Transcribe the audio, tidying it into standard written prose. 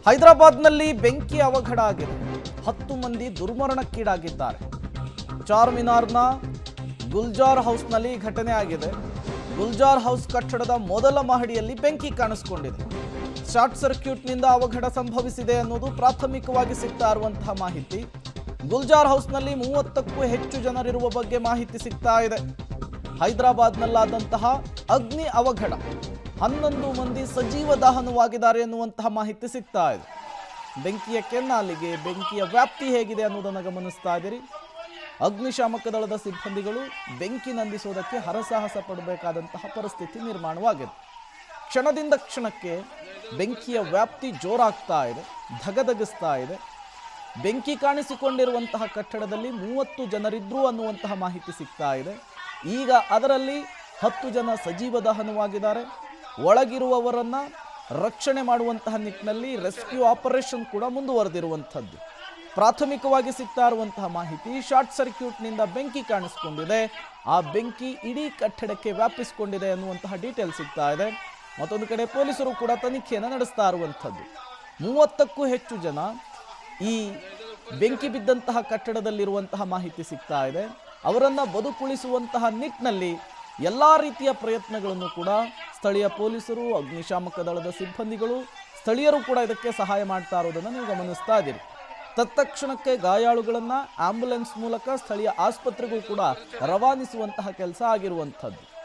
ಹೈದರಾಬಾದ್ನಲ್ಲಿ ಬೆಂಕಿ ಅವಘಡ ಆಗಿದೆ. 10 ಮಂದಿ ದುರ್ಮರಣಕ್ಕೀಡಾಗಿದ್ದಾರೆ. ಚಾರ್ಮಿನಾರ್ನ ಗುಲ್ಜಾರ್ ಹೌಸ್ನಲ್ಲಿ ಘಟನೆ ಆಗಿದೆ. ಗುಲ್ಜಾರ್ ಹೌಸ್ ಕಟ್ಟಡದ ಮೊದಲ ಮಹಡಿಯಲ್ಲಿ ಬೆಂಕಿ ಕಾಣಿಸಿಕೊಂಡಿದೆ. ಶಾರ್ಟ್ ಸರ್ಕ್ಯೂಟ್ನಿಂದ ಅವಘಡ ಸಂಭವಿಸಿದೆ ಅನ್ನೋದು ಪ್ರಾಥಮಿಕವಾಗಿ ಸಿಗ್ತಾ ಇರುವಂತಹ ಮಾಹಿತಿ. ಗುಲ್ಜಾರ್ ಹೌಸ್ನಲ್ಲಿ 30ಕ್ಕೂ ಹೆಚ್ಚು ಜನರಿರುವ ಬಗ್ಗೆ ಮಾಹಿತಿ ಸಿಗ್ತಾ ಇದೆ. ಹೈದರಾಬಾದ್ನಲ್ಲಾದಂತಹ ಅಗ್ನಿ ಅವಘಡ 11 ಮಂದಿ ಸಜೀವ ದಹನವಾಗಿದ್ದಾರೆ ಎನ್ನುವಂತಹ ಮಾಹಿತಿ ಸಿಗ್ತಾ ಇದೆ. ಬೆಂಕಿಯ ಕೆನ್ನಾಲಿಗೆ, ಬೆಂಕಿಯ ವ್ಯಾಪ್ತಿ ಹೇಗಿದೆ ಅನ್ನೋದನ್ನು ಗಮನಿಸ್ತಾ ಇದ್ದೀರಿ. ಅಗ್ನಿಶಾಮಕ ದಳದ ಸಿಬ್ಬಂದಿಗಳು ಬೆಂಕಿ ನಂದಿಸೋದಕ್ಕೆ ಹರಸಾಹಸ ಪಡಬೇಕಾದಂತಹ ಪರಿಸ್ಥಿತಿ ನಿರ್ಮಾಣವಾಗಿದೆ. ಕ್ಷಣದಿಂದ ಕ್ಷಣಕ್ಕೆ ಬೆಂಕಿಯ ವ್ಯಾಪ್ತಿ ಜೋರಾಗ್ತಾ ಇದೆ, ಧಗಧಗಿಸ್ತಾ ಇದೆ. ಬೆಂಕಿ ಕಾಣಿಸಿಕೊಂಡಿರುವಂತಹ ಕಟ್ಟಡದಲ್ಲಿ 30 ಜನರಿದ್ರು ಅನ್ನುವಂತಹ ಮಾಹಿತಿ ಸಿಗ್ತಾ ಇದೆ. ಈಗ ಅದರಲ್ಲಿ 10 ಜನ ಸಜೀವ ದಹನವಾಗಿದ್ದಾರೆ. ಒಳಗಿರುವವರನ್ನ ರಕ್ಷಣೆ ಮಾಡುವಂತಹ ನಿಟ್ಟಿನಲ್ಲಿ ರೆಸ್ಕ್ಯೂ ಆಪರೇಷನ್ ಕೂಡ ಮುಂದುವರೆದಿರುವಂಥದ್ದು. ಪ್ರಾಥಮಿಕವಾಗಿ ಸಿಗ್ತಾ ಇರುವಂತಹ ಮಾಹಿತಿ, ಶಾರ್ಟ್ ಸರ್ಕ್ಯೂಟ್ನಿಂದ ಬೆಂಕಿ ಕಾಣಿಸಿಕೊಂಡಿದೆ. ಆ ಬೆಂಕಿ ಇಡೀ ಕಟ್ಟಡಕ್ಕೆ ವ್ಯಾಪಿಸಿಕೊಂಡಿದೆ ಅನ್ನುವಂತಹ ಡೀಟೇಲ್ ಸಿಗ್ತಾ ಇದೆ. ಮತ್ತೊಂದು ಕಡೆ ಪೊಲೀಸರು ಕೂಡ ತನಿಖೆಯನ್ನು ನಡೆಸ್ತಾ ಇರುವಂಥದ್ದು. 30ಕ್ಕೂ ಹೆಚ್ಚು ಜನ ಈ ಬೆಂಕಿ ಬಿದ್ದಂತಹ ಕಟ್ಟಡದಲ್ಲಿರುವಂತಹ ಮಾಹಿತಿ ಸಿಗ್ತಾ ಇದೆ. ಅವರನ್ನು ಬದುಕುಳಿಸುವಂತಹ ನಿಟ್ಟಿನಲ್ಲಿ ಎಲ್ಲ ರೀತಿಯ ಪ್ರಯತ್ನಗಳನ್ನು ಕೂಡ ಸ್ಥಳೀಯ ಪೊಲೀಸರು, ಅಗ್ನಿಶಾಮಕ ದಳದ ಸಿಬ್ಬಂದಿಗಳು, ಸ್ಥಳೀಯರು ಕೂಡ ಇದಕ್ಕೆ ಸಹಾಯ ಮಾಡ್ತಾ ಇರೋದನ್ನು ನೀವು ಗಮನಿಸ್ತಾ ಇದ್ದೀರಿ. ತತ್ಕ್ಷಣಕ್ಕೆ ಗಾಯಾಳುಗಳನ್ನು ಆಂಬ್ಯುಲೆನ್ಸ್ ಮೂಲಕ ಸ್ಥಳೀಯ ಆಸ್ಪತ್ರೆಗೂ ಕೂಡ ರವಾನಿಸುವಂತಹ ಕೆಲಸ ಆಗಿರುವಂಥದ್ದು.